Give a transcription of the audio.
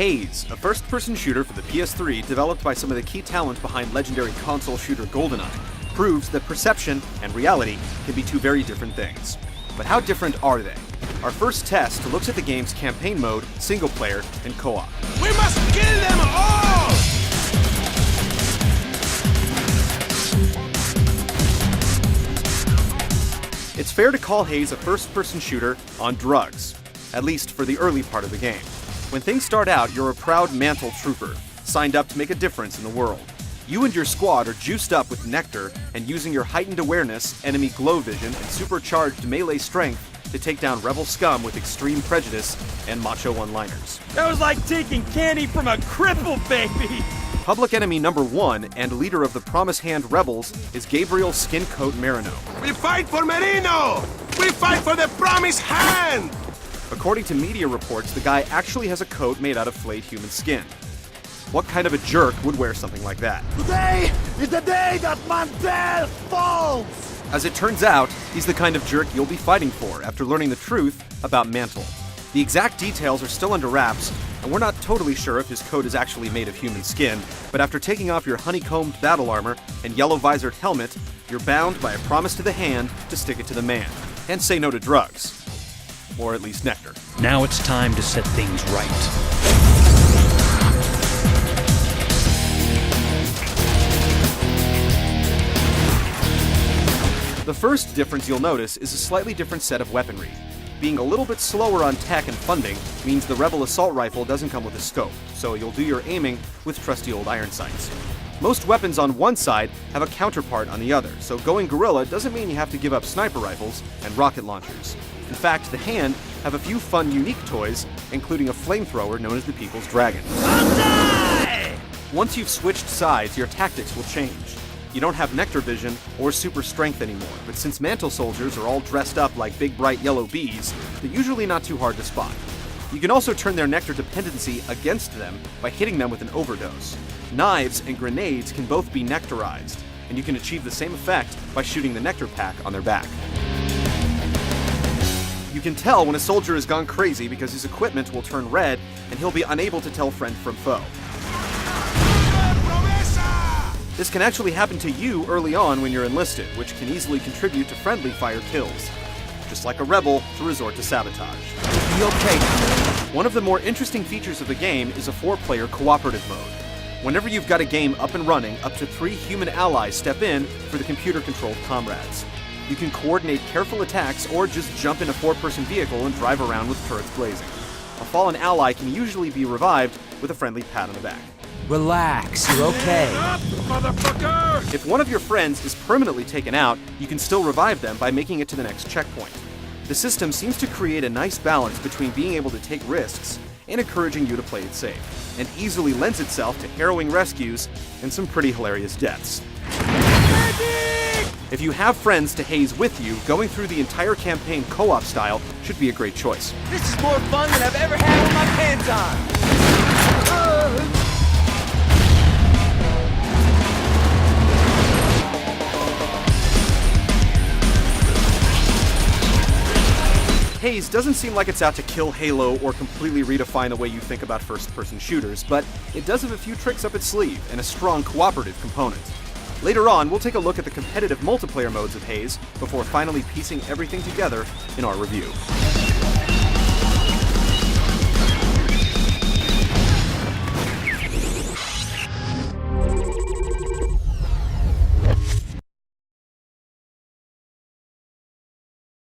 Haze, a first-person shooter for the PS3 developed by some of the key talent behind legendary console shooter GoldenEye, proves that perception and reality can be two very different things. But how different are they? Our first test looks at the game's campaign mode, single player, and co-op. We must kill them all! It's fair to call Haze a first-person shooter on drugs, at least for the early part of the game. When things start out, you're a proud mantle trooper, signed up to make a difference in the world. You and your squad are juiced up with nectar and using your heightened awareness, enemy glow vision, and supercharged melee strength to take down rebel scum with extreme prejudice and macho one-liners. That was like taking candy from a cripple baby! Public enemy number 1 and leader of the Promise Hand rebels is Gabriel Skincoat Marino. We fight for Merino! We fight for the Promise Hand! According to media reports, the guy actually has a coat made out of flayed human skin. What kind of a jerk would wear something like that? Today is the day that Mantel falls! As it turns out, he's the kind of jerk you'll be fighting for after learning the truth about Mantle. The exact details are still under wraps, and we're not totally sure if his coat is actually made of human skin, but after taking off your honeycombed battle armor and yellow-visored helmet, you're bound by a promise to the hand to stick it to the man, and say no to drugs. Or at least nectar. Now it's time to set things right. The first difference you'll notice is a slightly different set of weaponry. Being a little bit slower on tech and funding means the Rebel assault rifle doesn't come with a scope, so you'll do your aiming with trusty old iron sights. Most weapons on one side have a counterpart on the other, so going guerrilla doesn't mean you have to give up sniper rifles and rocket launchers. In fact, the Hand have a few fun, unique toys, including a flamethrower known as the People's Dragon. Once you've switched sides, your tactics will change. You don't have nectar vision or super strength anymore, but since Mantle soldiers are all dressed up like big bright yellow bees, they're usually not too hard to spot. You can also turn their nectar dependency against them by hitting them with an overdose. Knives and grenades can both be nectarized, and you can achieve the same effect by shooting the nectar pack on their back. You can tell when a soldier has gone crazy because his equipment will turn red and he'll be unable to tell friend from foe. This can actually happen to you early on when you're enlisted, which can easily contribute to friendly fire kills. Just like a rebel to resort to sabotage. Be okay. One of the more interesting features of the game is a 4-player cooperative mode. Whenever you've got a game up and running, up to 3 human allies step in for the computer-controlled comrades. You can coordinate careful attacks or just jump in a 4-person vehicle and drive around with turrets blazing. A fallen ally can usually be revived with a friendly pat on the back. Relax, you're okay. Up, motherfucker! If one of your friends is permanently taken out, you can still revive them by making it to the next checkpoint. The system seems to create a nice balance between being able to take risks and encouraging you to play it safe, and easily lends itself to harrowing rescues and some pretty hilarious deaths. If you have friends to Haze with you, going through the entire campaign co-op style should be a great choice. This is more fun than I've ever had with my pants on. Haze doesn't seem like it's out to kill Halo or completely redefine the way you think about first-person shooters, but it does have a few tricks up its sleeve and a strong cooperative component. Later on, we'll take a look at the competitive multiplayer modes of Haze before finally piecing everything together in our review.